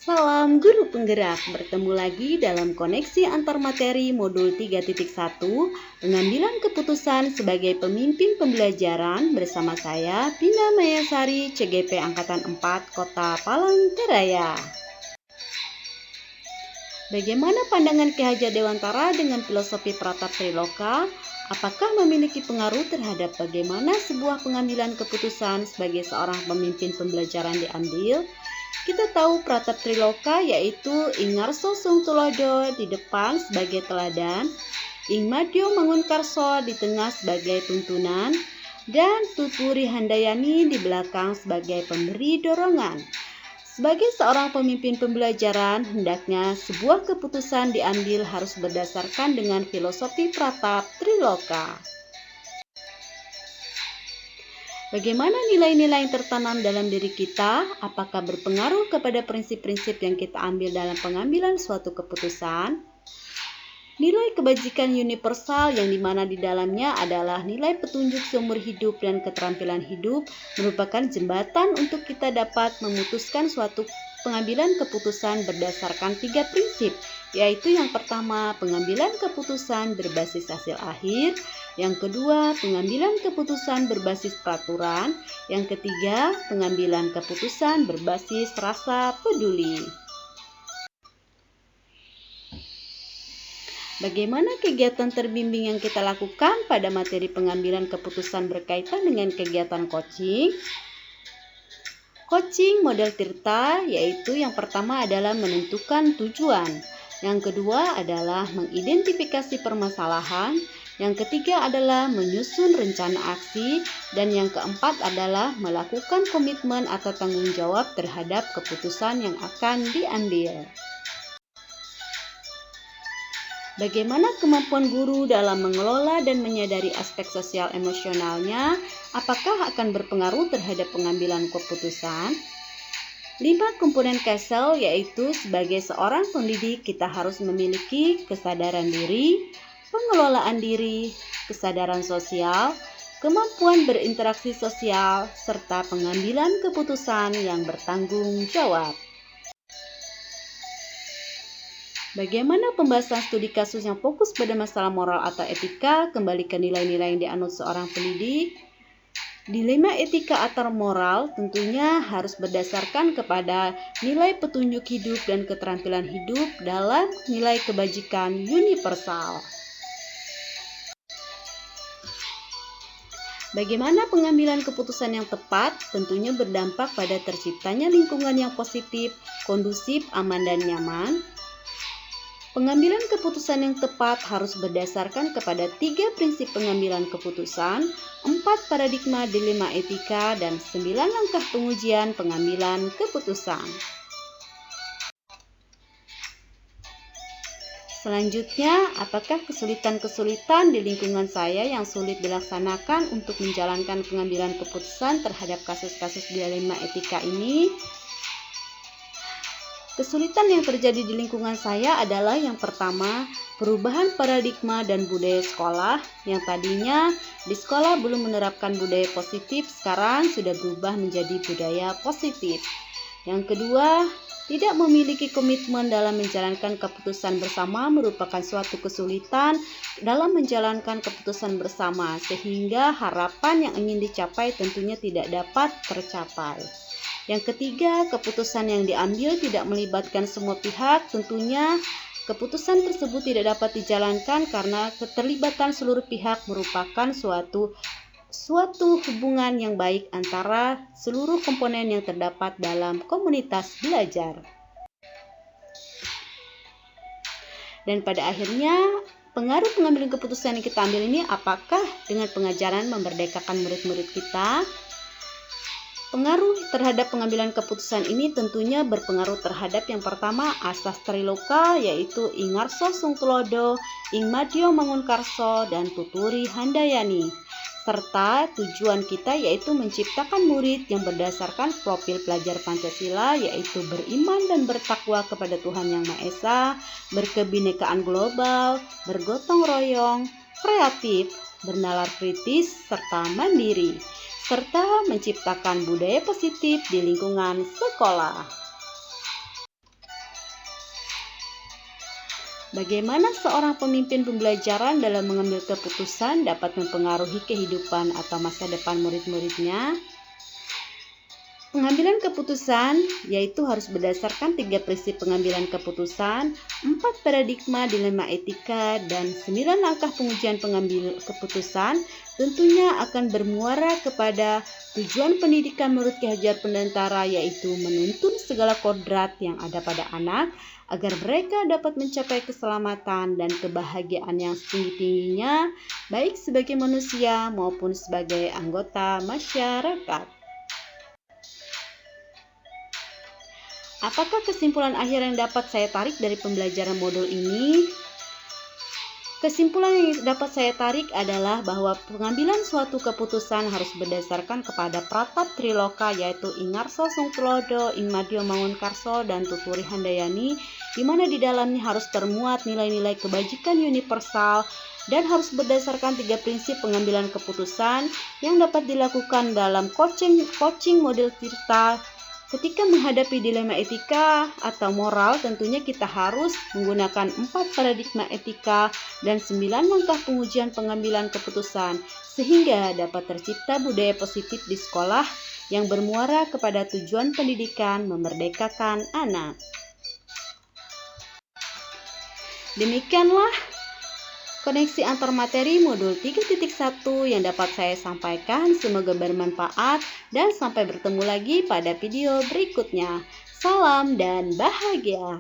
Salam Guru Penggerak, bertemu lagi dalam koneksi antar materi modul 3.1 pengambilan keputusan sebagai pemimpin pembelajaran bersama saya Pina Mayasari, CGP Angkatan 4 Kota Palangkaraya. Bagaimana pandangan Ki Hajar Dewantara dengan filosofi Pratap Triloka? Apakah memiliki pengaruh terhadap bagaimana sebuah pengambilan keputusan sebagai seorang pemimpin pembelajaran diambil? Kita tahu Pratap Triloka yaitu Ing Ngarso Sung Tulodo di depan sebagai teladan, Ing Madyo Mangunkarso di tengah sebagai tuntunan, dan Tuturi Handayani di belakang sebagai pemberi dorongan. Sebagai seorang pemimpin pembelajaran, hendaknya sebuah keputusan diambil harus berdasarkan dengan filosofi Pratap Triloka. Bagaimana nilai-nilai yang tertanam dalam diri kita? Apakah berpengaruh kepada prinsip-prinsip yang kita ambil dalam pengambilan suatu keputusan? Nilai kebajikan universal yang dimana di dalamnya adalah nilai petunjuk seumur hidup dan keterampilan hidup merupakan jembatan untuk kita dapat memutuskan suatu pengambilan keputusan berdasarkan 3 prinsip, yaitu yang pertama pengambilan keputusan berbasis hasil akhir, yang kedua pengambilan keputusan berbasis peraturan, yang ketiga pengambilan keputusan berbasis rasa peduli. Bagaimana kegiatan terbimbing yang kita lakukan pada materi pengambilan keputusan berkaitan dengan kegiatan coaching? Coaching model Tirta yaitu yang pertama adalah menentukan tujuan, yang kedua adalah mengidentifikasi permasalahan, yang ketiga adalah menyusun rencana aksi, dan yang keempat adalah melakukan komitmen atau tanggung jawab terhadap keputusan yang akan diambil. Bagaimana kemampuan guru dalam mengelola dan menyadari aspek sosial emosionalnya? Apakah akan berpengaruh terhadap pengambilan keputusan? 5 komponen Castle yaitu sebagai seorang pendidik kita harus memiliki kesadaran diri, pengelolaan diri, kesadaran sosial, kemampuan berinteraksi sosial, serta pengambilan keputusan yang bertanggung jawab. Bagaimana pembahasan studi kasus yang fokus pada masalah moral atau etika, kembali ke nilai-nilai yang dianut seorang pendidik? Dilema etika atau moral tentunya harus berdasarkan kepada nilai petunjuk hidup dan keterampilan hidup dalam nilai kebajikan universal. Bagaimana pengambilan keputusan yang tepat tentunya berdampak pada terciptanya lingkungan yang positif, kondusif, aman, dan nyaman. Pengambilan keputusan yang tepat harus berdasarkan kepada 3 prinsip pengambilan keputusan, 4 paradigma dilema etika, dan 9 langkah pengujian pengambilan keputusan. Selanjutnya, apakah kesulitan-kesulitan di lingkungan saya yang sulit dilaksanakan untuk menjalankan pengambilan keputusan terhadap kasus-kasus dilema etika ini? Kesulitan yang terjadi di lingkungan saya adalah yang pertama, perubahan paradigma dan budaya sekolah yang tadinya di sekolah belum menerapkan budaya positif, sekarang sudah berubah menjadi budaya positif. Yang kedua, tidak memiliki komitmen dalam menjalankan keputusan bersama merupakan suatu kesulitan dalam menjalankan keputusan bersama, sehingga harapan yang ingin dicapai tentunya tidak dapat tercapai. Yang ketiga, keputusan yang diambil tidak melibatkan semua pihak. Tentunya keputusan tersebut tidak dapat dijalankan karena keterlibatan seluruh pihak merupakan suatu hubungan yang baik antara seluruh komponen yang terdapat dalam komunitas belajar. Dan pada akhirnya, pengaruh pengambilan keputusan yang kita ambil ini apakah dengan pengajaran memerdekakan murid-murid kita? Pengaruh terhadap pengambilan keputusan ini tentunya berpengaruh terhadap yang pertama asas Triloka yaitu Ing Ngarso Sung Tulodo, Ing Madyo Mangunkarso, dan Tuturi Handayani. Serta tujuan kita yaitu menciptakan murid yang berdasarkan profil pelajar Pancasila yaitu beriman dan bertakwa kepada Tuhan Yang Maha Esa, berkebinekaan global, bergotong royong, kreatif, bernalar kritis, serta mandiri, serta menciptakan budaya positif di lingkungan sekolah. Bagaimana seorang pemimpin pembelajaran dalam mengambil keputusan dapat mempengaruhi kehidupan atau masa depan murid-muridnya? Pengambilan keputusan yaitu harus berdasarkan 3 prinsip pengambilan keputusan, 4 paradigma dilema etika, dan 9 langkah pengujian pengambil keputusan tentunya akan bermuara kepada tujuan pendidikan menurut Ki Hajar Pandantara, yaitu menuntun segala kodrat yang ada pada anak agar mereka dapat mencapai keselamatan dan kebahagiaan yang setinggi-tingginya baik sebagai manusia maupun sebagai anggota masyarakat. Apakah kesimpulan akhir yang dapat saya tarik dari pembelajaran modul ini? Kesimpulan yang dapat saya tarik adalah bahwa pengambilan suatu keputusan harus berdasarkan kepada pratap Triloka, yaitu Ingarso Sungtulodo, Ingmadio Mangunkarso, dan Tuturi Handayani, di mana di dalamnya harus termuat nilai-nilai kebajikan universal dan harus berdasarkan 3 prinsip pengambilan keputusan yang dapat dilakukan dalam coaching model Tirta. Ketika menghadapi dilema etika atau moral, tentunya kita harus menggunakan 4 paradigma etika dan 9 langkah pengujian pengambilan keputusan, sehingga dapat tercipta budaya positif di sekolah yang bermuara kepada tujuan pendidikan memerdekakan anak. Demikianlah koneksi antar materi modul 3.1 yang dapat saya sampaikan. Semoga bermanfaat dan sampai bertemu lagi pada video berikutnya. Salam dan bahagia.